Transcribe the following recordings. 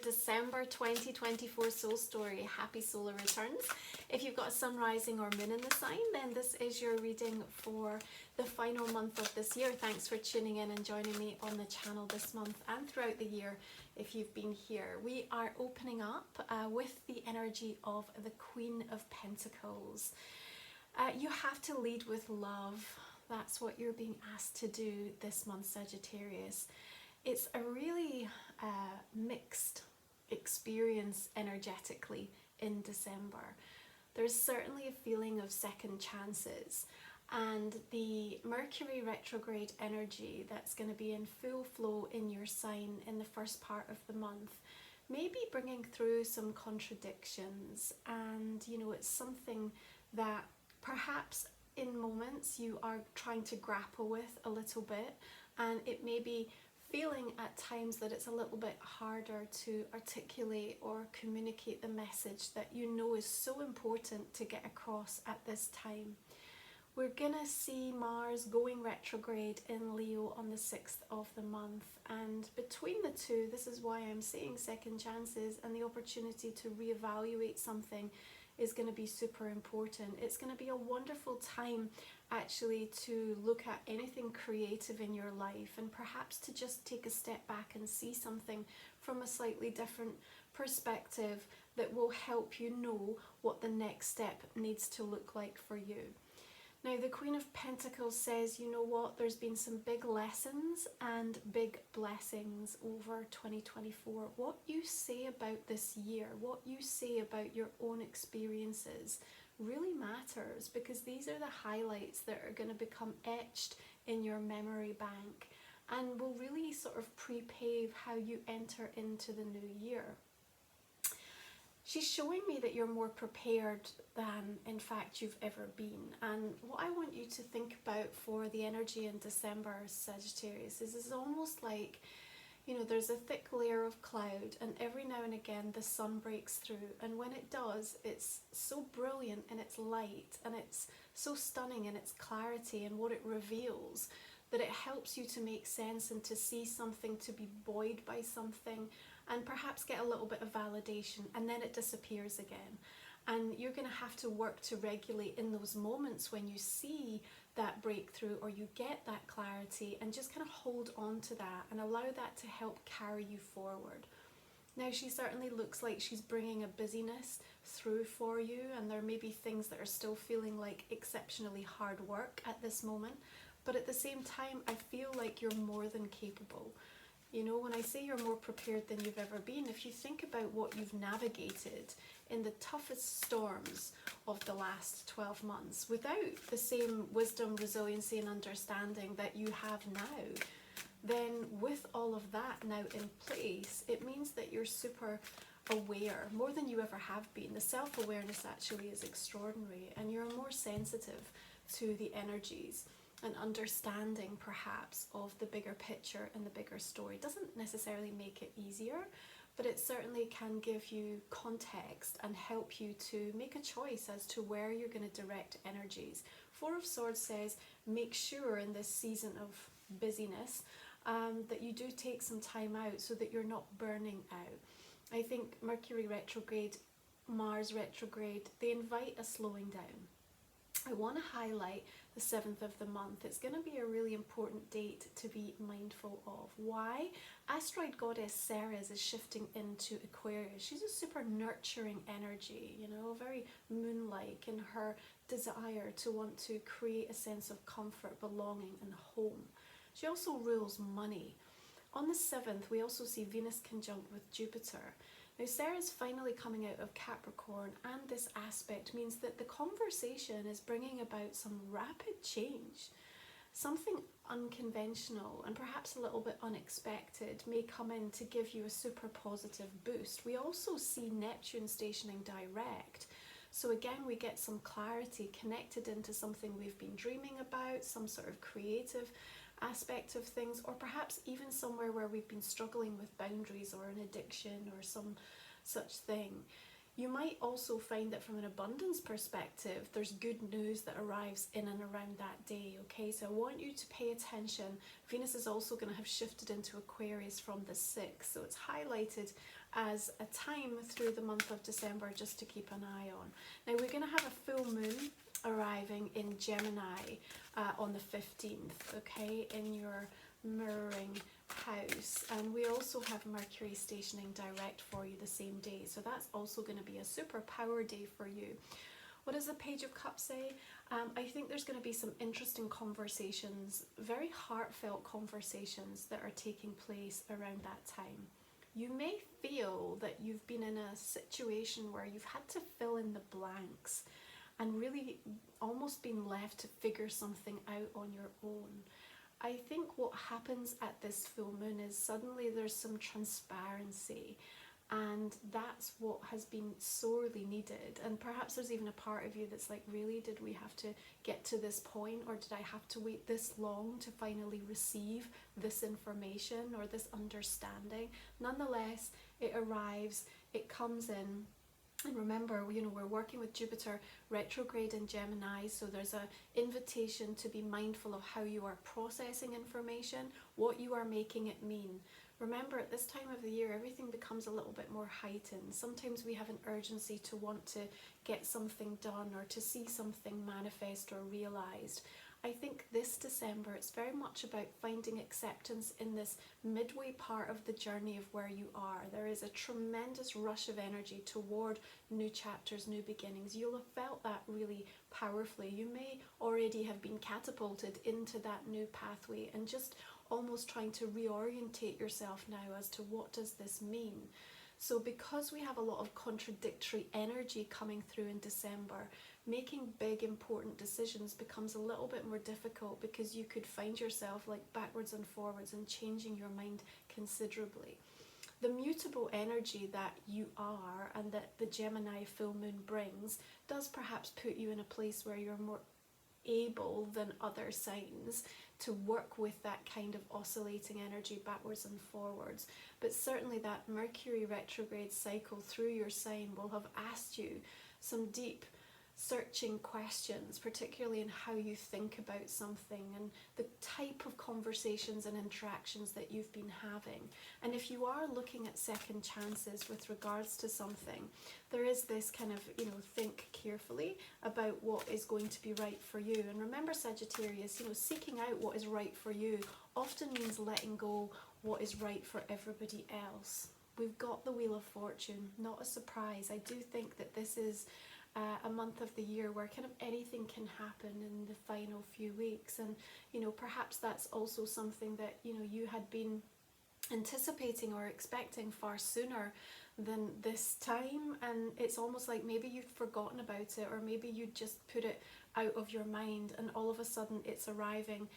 December 2024 soul story. Happy solar returns. If you've got a sun, rising or moon in the sign, then this is your reading for the final month of this year. Thanks for tuning in and joining me on the channel this month and throughout the year if you've been here. We are opening up with the energy of the Queen of Pentacles. You have to lead with love. That's what you're being asked to do this month, Sagittarius. It's a really mixed experience energetically in December. There's certainly a feeling of second chances, and the Mercury retrograde energy that's going to be in full flow in your sign in the first part of the month may be bringing through some contradictions, and you know, it's something that perhaps in moments you are trying to grapple with a little bit, and it may be feeling at times that it's a little bit harder to articulate or communicate the message that you know is so important to get across at this time. We're gonna see Mars going retrograde in Leo on the 6th of the month, and between the two, this is why I'm saying second chances and the opportunity to reevaluate something is going to be super important. It's going to be a wonderful time actually to look at anything creative in your life, and perhaps to just take a step back and see something from a slightly different perspective that will help you know what the next step needs to look like for you. Now, the Queen of Pentacles says, you know what, there's been some big lessons and big blessings over 2024. What you say about this year, what you say about your own experiences really matters, because these are the highlights that are going to become etched in your memory bank and will really sort of prepave how you enter into the new year. She's showing me that you're more prepared than, in fact, you've ever been. And what I want you to think about for the energy in December, Sagittarius, is it's almost like, you know, there's a thick layer of cloud, and every now and again the sun breaks through. And when it does, it's so brilliant in its light, and it's so stunning in its clarity and what it reveals, that it helps you to make sense and to see something, to be buoyed by something, and perhaps get a little bit of validation, and then it disappears again. And you're going to have to work to regulate in those moments when you see that breakthrough or you get that clarity, and just kind of hold on to that and allow that to help carry you forward. Now, she certainly looks like she's bringing a busyness through for you, and there may be things that are still feeling like exceptionally hard work at this moment, but at the same time I feel like you're more than capable. You know, when I say you're more prepared than you've ever been, if you think about what you've navigated in the toughest storms of the last 12 months without the same wisdom, resiliency and understanding that you have now, then with all of that now in place, it means that you're super aware, more than you ever have been. The self-awareness actually is extraordinary, and you're more sensitive to the energies and understanding perhaps of the bigger picture and the bigger story. It doesn't necessarily make it easier, but it certainly can give you context and help you to make a choice as to where you're going to direct energies. Four of Swords says, make sure in this season of busyness that you do take some time out so that you're not burning out. I think Mercury retrograde, Mars retrograde, they invite a slowing down. I want to highlight the 7th of the month. It's going to be a really important date to be mindful of. Why? Asteroid goddess Ceres is shifting into Aquarius. She's a super nurturing energy, you know, very moon-like in her desire to want to create a sense of comfort, belonging and home. She also rules money. On the 7th, we also see Venus conjunct with Jupiter. Now, Ceres finally coming out of Capricorn, and this aspect means that the conversation is bringing about some rapid change. Something unconventional and perhaps a little bit unexpected may come in to give you a super positive boost. We also see Neptune stationing direct. So again, we get some clarity connected into something we've been dreaming about, some sort of creative aspect of things, or perhaps even somewhere where we've been struggling with boundaries or an addiction or some such thing. You might also find that from an abundance perspective, there's good news that arrives in and around that day, okay? So I want you to pay attention. Venus is also going to have shifted into Aquarius from the 6th, so it's highlighted as a time through the month of December just to keep an eye on. Now we're going to have a full moon arriving in Gemini on the 15th, okay, in your mirroring house, and we also have Mercury stationing direct for you the same day, so that's also going to be a super power day for you. What does the Page of Cups say? I think there's going to be some interesting conversations, very heartfelt conversations that are taking place around that time. You may feel that you've been in a situation where you've had to fill in the blanks and really almost been left to figure something out on your own. I think what happens at this full moon is suddenly there's some transparency, and that's what has been sorely needed. And perhaps there's even a part of you that's like, really, did we have to get to this point, or did I have to wait this long to finally receive this information or this understanding? Nonetheless, it arrives, it comes in. And remember, you know, we're working with Jupiter retrograde in Gemini, so there's an invitation to be mindful of how you are processing information, what you are making it mean. Remember, at this time of the year, everything becomes a little bit more heightened. Sometimes we have an urgency to want to get something done or to see something manifest or realized. I think this December, it's very much about finding acceptance in this midway part of the journey of where you are. There is a tremendous rush of energy toward new chapters, new beginnings. You'll have felt that really powerfully. You may already have been catapulted into that new pathway and just almost trying to reorientate yourself now as to what does this mean. So because we have a lot of contradictory energy coming through in December, making big important decisions becomes a little bit more difficult, because you could find yourself like backwards and forwards and changing your mind considerably. The mutable energy that you are and that the Gemini full moon brings does perhaps put you in a place where you're more able than other signs to work with that kind of oscillating energy backwards and forwards. But certainly that Mercury retrograde cycle through your sign will have asked you some deep searching questions, particularly in how you think about something and the type of conversations and interactions that you've been having. And if you are looking at second chances with regards to something, there is this kind of, you know, think carefully about what is going to be right for you. And remember, Sagittarius, you know, seeking out what is right for you often means letting go what is right for everybody else. We've got the Wheel of Fortune, not a surprise. I do think that this is a month of the year where kind of anything can happen in the final few weeks, and you know, perhaps that's also something that, you know, you had been anticipating or expecting far sooner than this time, and it's almost like maybe you'd forgotten about it, or maybe you'd just put it out of your mind, and all of a sudden it's arriving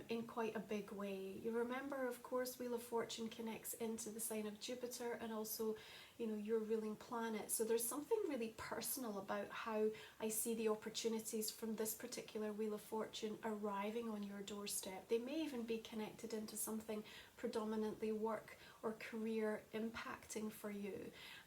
in quite a big way. You remember, of course, Wheel of Fortune connects into the sign of Jupiter and also, you know, your ruling planet. So there's something really personal about how I see the opportunities from this particular Wheel of Fortune arriving on your doorstep. They may even be connected into something predominantly work or career impacting for you.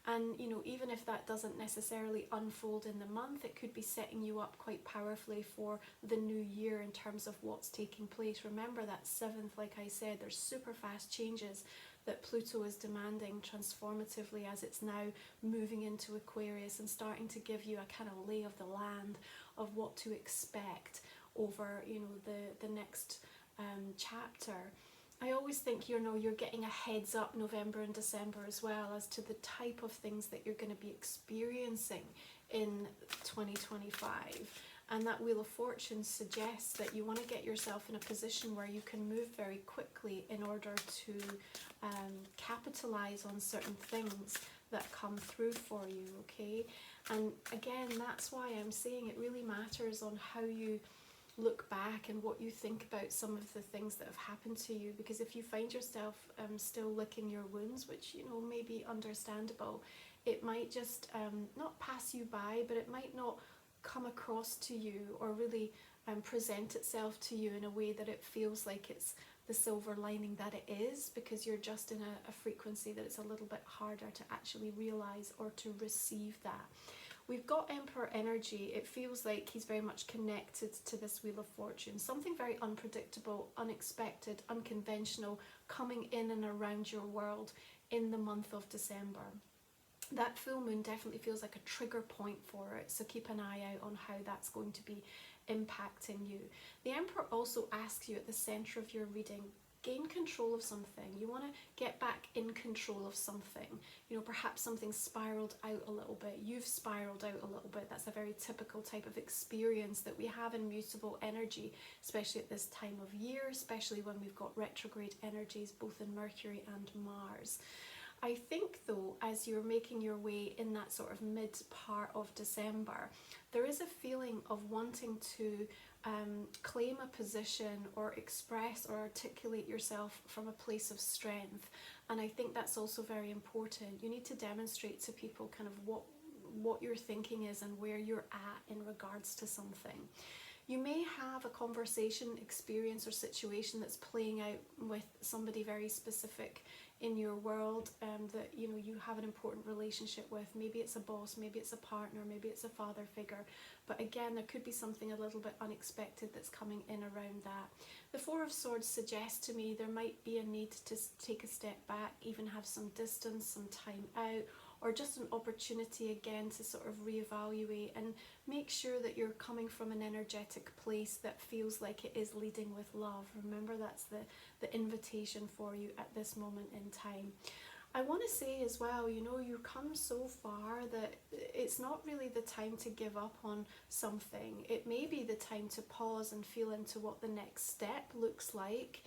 And, you know, even if that doesn't necessarily unfold in the month, it could be setting you up quite powerfully for the new year in terms of what's taking place. Remember that 7th, like I said, there's super fast changes that Pluto is demanding transformatively as it's now moving into Aquarius and starting to give you a kind of lay of the land of what to expect over, you know, the next chapter. I always think, you know, you're getting a heads up November and December as well as to the type of things that you're going to be experiencing in 2025. And that Wheel of Fortune suggests that you want to get yourself in a position where you can move very quickly in order to capitalize on certain things that come through for you, okay? And again, that's why I'm saying it really matters on how you look back and what you think about some of the things that have happened to you, because if you find yourself still licking your wounds, which, you know, may be understandable, it might just not pass you by, but it might not come across to you or really present itself to you in a way that it feels like it's the silver lining that it is, because you're just in a frequency that it's a little bit harder to actually realize or to receive that. We've got Emperor energy. It feels like he's very much connected to this Wheel of Fortune. Something very unpredictable, unexpected, unconventional coming in and around your world in the month of December. That full moon definitely feels like a trigger point for it, so keep an eye out on how that's going to be impacting you. The Emperor also asks you at the center of your reading, gain control of something. You want to get back in control of something. You know, perhaps something spiraled out a little bit. You've spiraled out a little bit. That's a very typical type of experience that we have in mutable energy, especially at this time of year, especially when we've got retrograde energies both in Mercury and Mars. I think though, as you're making your way in that sort of mid part of December, there is a feeling of wanting to claim a position or express or articulate yourself from a place of strength. And I think that's also very important. You need to demonstrate to people kind of what your thinking is and where you're at in regards to something. You may have a conversation, experience or situation that's playing out with somebody very specific in your world that you have an important relationship with. Maybe it's a boss, maybe it's a partner, maybe it's a father figure. But again, there could be something a little bit unexpected that's coming in around that. The Four of Swords suggests to me there might be a need to take a step back, even have some distance, some time out, or just an opportunity again to sort of reevaluate and make sure that you're coming from an energetic place that feels like it is leading with love. Remember, that's the invitation for you at this moment in time. I want to say as well, you've come so far that it's not really the time to give up on something. It may be the time to pause and feel into what the next step looks like.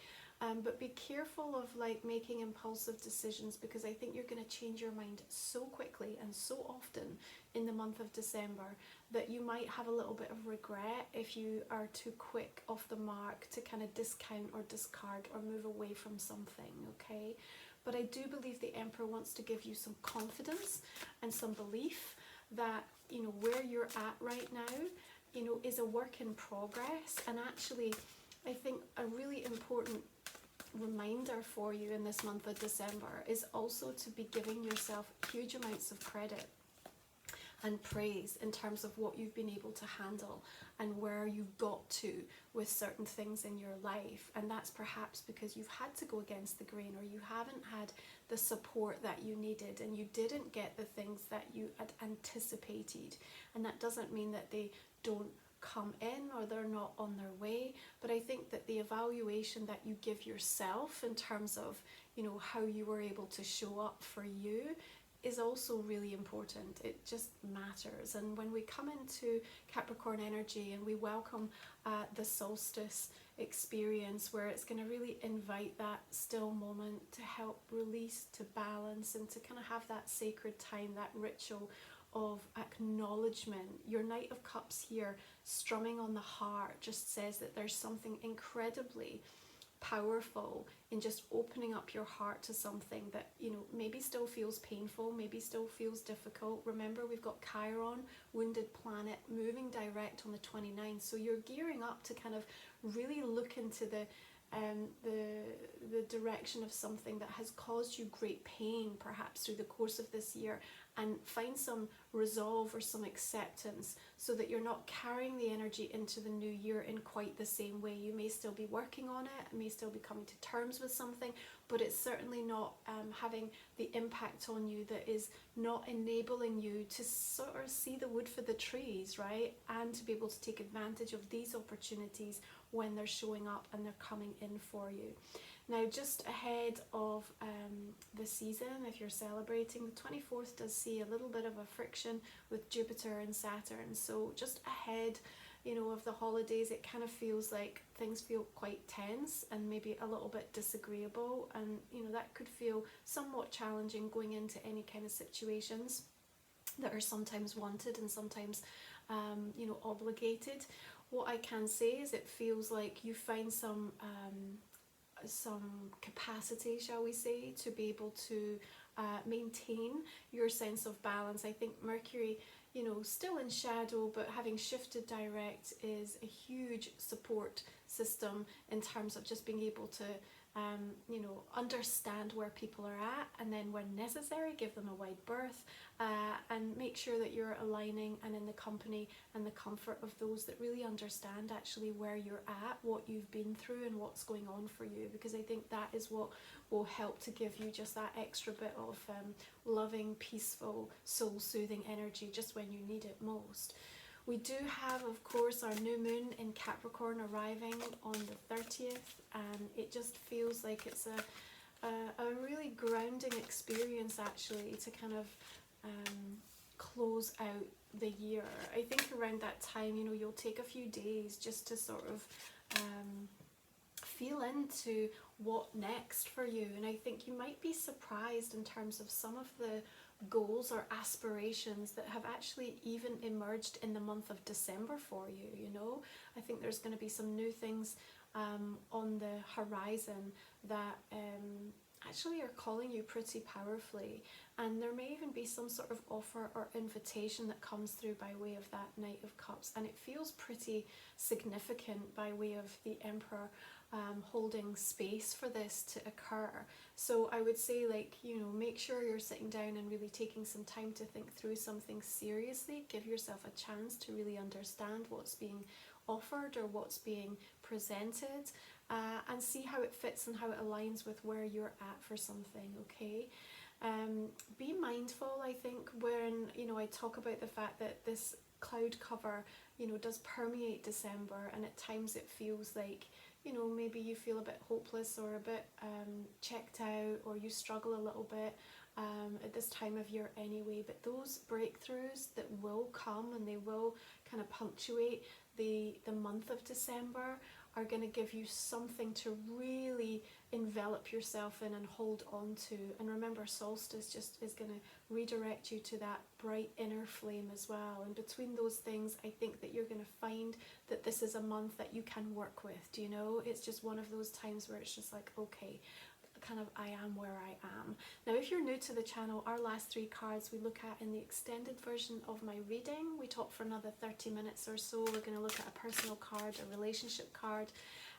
But be careful of making impulsive decisions, because I think you're going to change your mind so quickly and so often in the month of December that you might have a little bit of regret if you are too quick off the mark to kind of discount or discard or move away from something, okay? But I do believe the Emperor wants to give you some confidence and some belief that, where you're at right now, is a work in progress. And actually, I think a really important reminder for you in this month of December is also to be giving yourself huge amounts of credit and praise in terms of what you've been able to handle and where you've got to with certain things in your life. And that's perhaps because you've had to go against the grain, or you haven't had the support that you needed, and you didn't get the things that you had anticipated. And that doesn't mean that they don't come in or they're not on their way, but I think that the evaluation that you give yourself in terms of how you were able to show up for you is also really important. It just matters. And when we come into Capricorn energy and we welcome the solstice experience, where it's going to really invite that still moment to help release, to balance, and to kind of have that sacred time, that ritual of acknowledgement. Your Knight of Cups here strumming on the heart just says that there's something incredibly powerful in just opening up your heart to something that maybe still feels painful, maybe still feels difficult. Remember, we've got Chiron, wounded planet, moving direct on the 29th, so you're gearing up to kind of really look into the direction of something that has caused you great pain perhaps through the course of this year, and find some resolve or some acceptance so that you're not carrying the energy into the new year in quite the same way. You may still be working on it, may still be coming to terms with something, but it's certainly not having the impact on you that is not enabling you to sort of see the wood for the trees, right? And to be able to take advantage of these opportunities when they're showing up and they're coming in for you. Now, just ahead of the season, if you're celebrating, the 24th does see a little bit of a friction with Jupiter and Saturn. So just ahead, of the holidays, it kind of feels like things feel quite tense and maybe a little bit disagreeable. And, that could feel somewhat challenging going into any kind of situations that are sometimes wanted and sometimes, obligated. What I can say is it feels like you find some capacity, shall we say, to be able to maintain your sense of balance. I think Mercury you know, still in shadow, but having shifted direct is a huge support system in terms of just being able to, you know, understand where people are at, and then when necessary, give them a wide berth, and make sure that you're aligning and in the company and the comfort of those that really understand actually where you're at, what you've been through, and what's going on for you, because I think that is what will help to give you just that extra bit of loving, peaceful, soul-soothing energy just when you need it most. We do have, of course, our new moon in Capricorn arriving on the 30th, and it just feels like it's a really grounding experience actually to kind of close out the year. I think around that time, you know, you'll take a few days just to sort of feel into what next for you, and I think you might be surprised in terms of some of the goals or aspirations that have actually even emerged in the month of December for you. You know, I think there's going to be some new things on the horizon that actually are calling you pretty powerfully, and there may even be some sort of offer or invitation that comes through by way of that Knight of Cups, and it feels pretty significant by way of the Emperor holding space for this to occur. So I would say, like, you know, make sure you're sitting down and really taking some time to think through something seriously. Give yourself a chance to really understand what's being offered or what's being presented, and see how it fits and how it aligns with where you're at for something, okay? Be mindful, I think, when, you know, I talk about the fact that this cloud cover, you know, does permeate December, and at times it feels like, you know, maybe you feel a bit hopeless or a bit checked out, or you struggle a little bit at this time of year anyway. But those breakthroughs that will come, and they will kind of punctuate the month of December, are going to give you something to really envelop yourself in and hold on to. And remember, solstice just is going to redirect you to that bright inner flame as well. And between those things, I think that you're going to find that this is a month that you can work with. Do you know? It's just one of those times where it's just like, okay, kind of I am where I am. Now, if you're new to the channel, our last 3 cards we look at in the extended version of my reading. We talk for another 30 minutes or so. We're going to look at a personal card, a relationship card,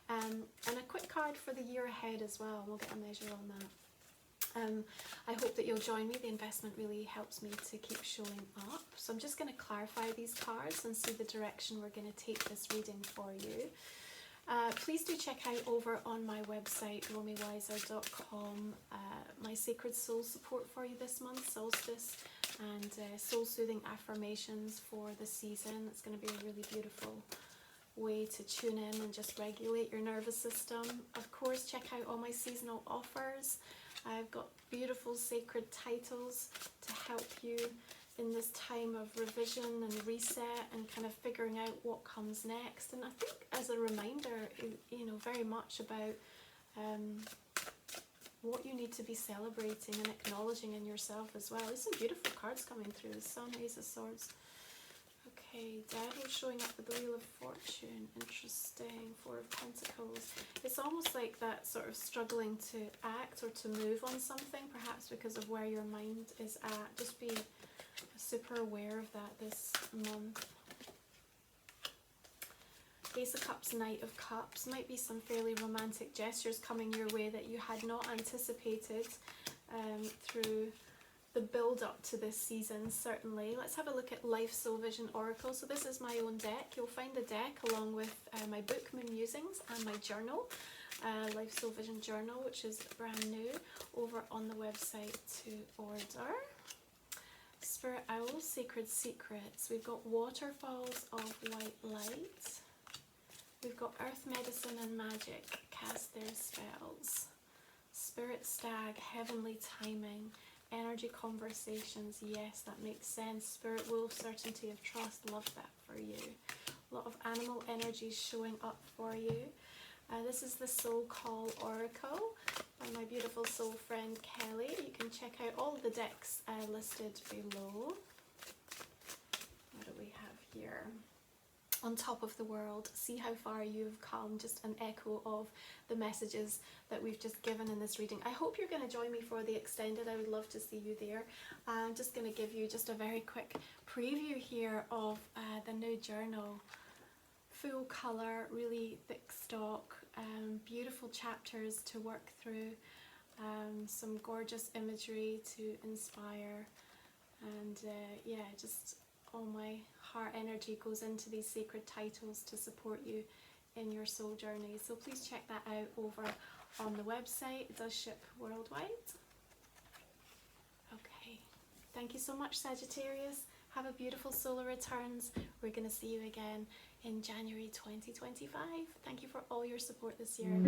and a quick card for the year ahead as well. We'll get a measure on that. I hope that you'll join me. The investment really helps me to keep showing up. So I'm just going to clarify these cards and see the direction we're going to take this reading for you. Please do check out over on my website, romywiser.com, my Sacred Soul support for you this month, solstice, and soul-soothing affirmations for the season. It's going to be a really beautiful way to tune in and just regulate your nervous system. Of course, check out all my seasonal offers. I've got beautiful sacred titles to help you in this time of revision and reset and kind of figuring out what comes next. And I think as a reminder, you know, very much about what you need to be celebrating and acknowledging in yourself as well. There's some beautiful cards coming through. The Sun, Ace of Swords. Okay, Devil showing up with the Wheel of Fortune. Interesting. 4 of Pentacles. It's almost like that sort of struggling to act or to move on something, perhaps because of where your mind is at. Just be super aware of that this month. Ace of Cups, Knight of Cups. Might be some fairly romantic gestures coming your way that you had not anticipated through the build up to this season, certainly. Let's have a look at Life Soul Vision Oracle. So this is my own deck. You'll find the deck along with my book, MUSINGS, and my journal, Life Soul Vision Journal, which is brand new, over on the website to order. Spirit Owl, Sacred Secrets. We've got Waterfalls of White Light. We've got Earth Medicine and Magic, Cast Their Spells. Spirit Stag, Heavenly Timing. Energy Conversations, yes, that makes sense. Spirit Wolf, Certainty of Trust, love that for you. A lot of animal energies showing up for you. This is the Soul Call Oracle by my beautiful soul friend Kelly. You can check out all of the decks listed below. What do we have here? on top of the world. See how far you've come, just an echo of the messages that we've just given in this reading. I hope you're going to join me for the extended. I would love to see you there. I'm just going to give you just a very quick preview here of the new journal. Full colour, really thick stock, beautiful chapters to work through, some gorgeous imagery to inspire, and yeah, just all my heart energy goes into these sacred titles to support you in your soul journey. So please check that out over on the website. It does ship worldwide. Okay, thank you so much, Sagittarius. Have a beautiful solar returns. We're going to see you again in January 2025. Thank you for all your support this year.